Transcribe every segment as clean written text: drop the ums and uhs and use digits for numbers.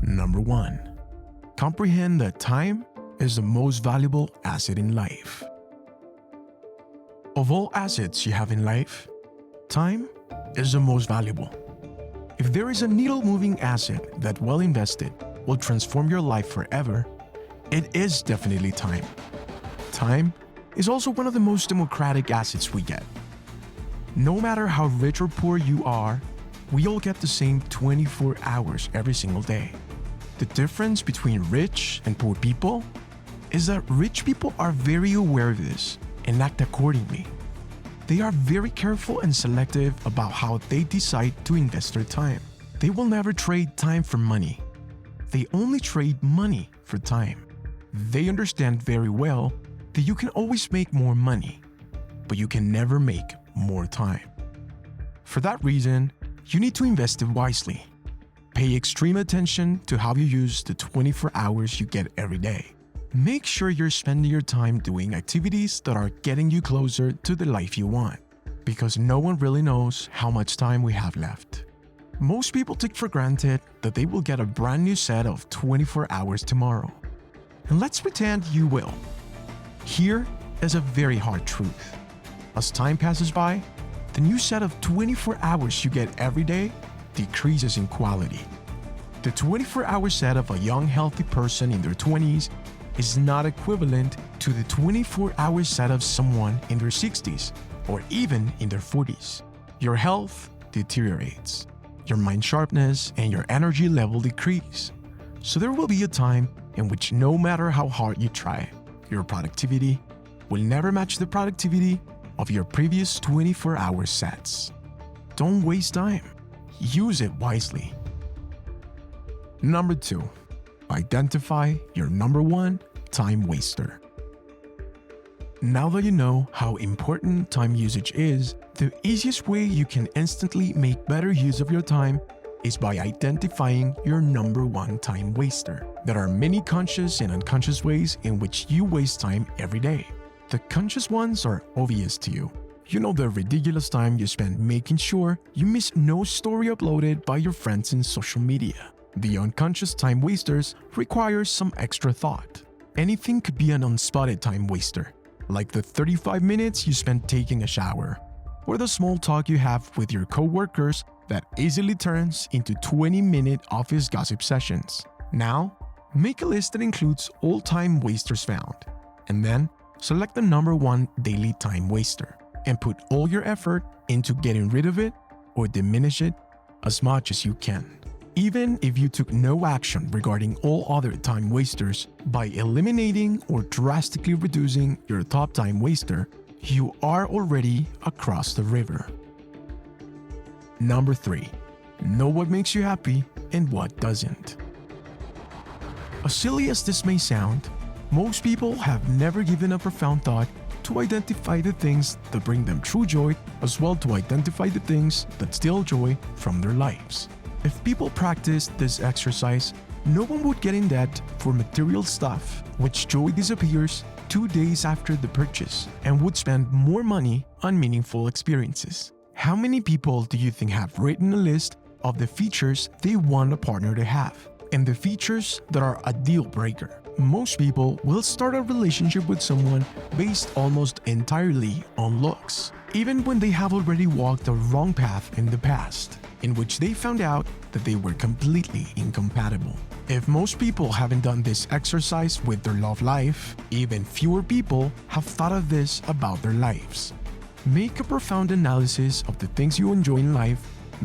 Number 1. Comprehend that time is the most valuable asset in life. Of all assets you have in life, time is the most valuable. If there is a needle-moving asset that, well invested, will transform your life forever, it is definitely time. Time is also one of the most democratic assets we get. No matter how rich or poor you are, we all get the same 24 hours every single day. The difference between rich and poor people is that rich people are very aware of this and act accordingly. They are very careful and selective about how they decide to invest their time. They will never trade time for money. They only trade money for time. They understand very well that you can always make more money, but you can never make more time. For that reason, you need to invest it wisely. Pay extreme attention to how you use the 24 hours you get every day. Make sure you're spending your time doing activities that are getting you closer to the life you want, because no one really knows how much time we have left. Most people take for granted that they will get a brand new set of 24 hours tomorrow. And let's pretend you will. Here is a very hard truth. As time passes by, the new set of 24 hours you get every day decreases in quality. The 24-hour set of a young, healthy person in their 20s is not equivalent to the 24-hour set of someone in their 60s or even in their 40s. Your health deteriorates, your mind sharpness and your energy level decrease. So there will be a time in which no matter how hard you try, your productivity will never match the productivity of your previous 24-hour sets. Don't waste time. Use it wisely. Number 2. Identify your number 1 time waster. Now that you know how important time usage is, the easiest way you can instantly make better use of your time is by identifying your number 1 time waster. There are many conscious and unconscious ways in which you waste time every day. The conscious ones are obvious to you. You know the ridiculous time you spend making sure you miss no story uploaded by your friends in social media. The unconscious time wasters require some extra thought. Anything could be an unspotted time waster, like the 35 minutes you spend taking a shower, or the small talk you have with your coworkers that easily turns into 20-minute office gossip sessions. Now, make a list that includes all time wasters found, and then select the number 1 daily time waster and put all your effort into getting rid of it or diminish it as much as you can. Even if you took no action regarding all other time wasters, by eliminating or drastically reducing your top time waster, you are already across the river. Number 3. Know what makes you happy and what doesn't. As silly as this may sound, most people have never given a profound thought to identify the things that bring them true joy, as well to identify the things that steal joy from their lives. If people practiced this exercise, no one would get in debt for material stuff, which joy disappears 2 days after the purchase, and would spend more money on meaningful experiences. How many people do you think have written a list of the features they want a partner to have, and the features that are a deal breaker? Most people will start a relationship with someone based almost entirely on looks, even when they have already walked the wrong path in the past, in which they found out that they were completely incompatible. If most people haven't done this exercise with their love life, even fewer people have thought of this about their lives. Make a profound analysis of the things you enjoy in life,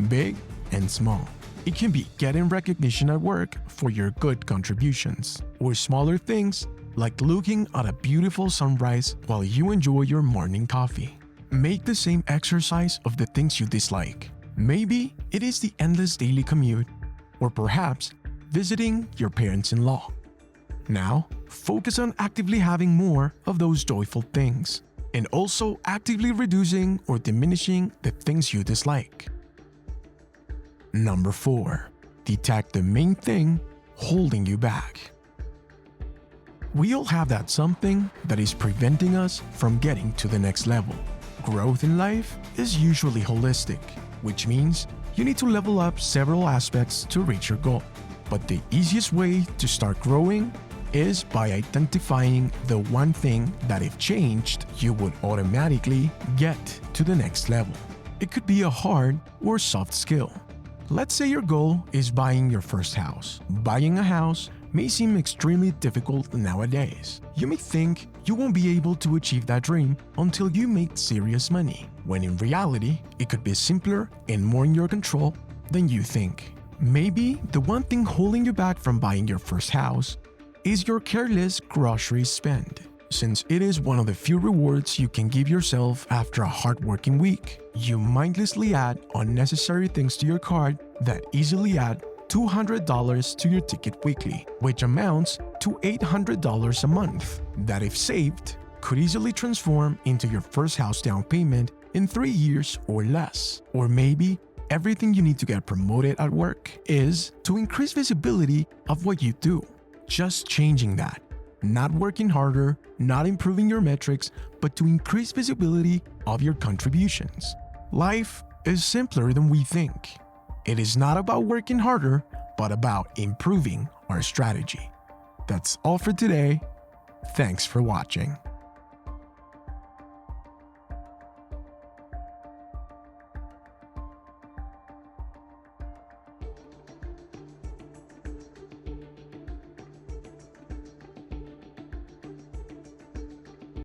big and small. It can be getting recognition at work for your good contributions, or smaller things like looking at a beautiful sunrise while you enjoy your morning coffee. Make the same exercise of the things you dislike. Maybe it is the endless daily commute, or perhaps visiting your parents-in-law. Now, focus on actively having more of those joyful things, and also actively reducing or diminishing the things you dislike. Number 4. Detect the main thing holding you back. We all have that something that is preventing us from getting to the next level. Growth in life is usually holistic, which means you need to level up several aspects to reach your goal. But the easiest way to start growing is by identifying the one thing that if changed, you would automatically get to the next level. It could be a hard or soft skill. Let's say your goal is buying your first house. Buying a house may seem extremely difficult nowadays. You may think you won't be able to achieve that dream until you make serious money, when in reality, it could be simpler and more in your control than you think. Maybe the one thing holding you back from buying your first house is your careless grocery spend. Since it is one of the few rewards you can give yourself after a hard-working week, you mindlessly add unnecessary things to your cart that easily add $200 to your ticket weekly, which amounts to $800 a month, that if saved, could easily transform into your first house down payment in 3 years or less. Or maybe everything you need to get promoted at work is to increase visibility of what you do. Just changing that. Not working harder, not improving your metrics, but to increase visibility of your contributions. Life is simpler than we think. It is not about working harder, but about improving our strategy. That's all for today. Thanks for watching.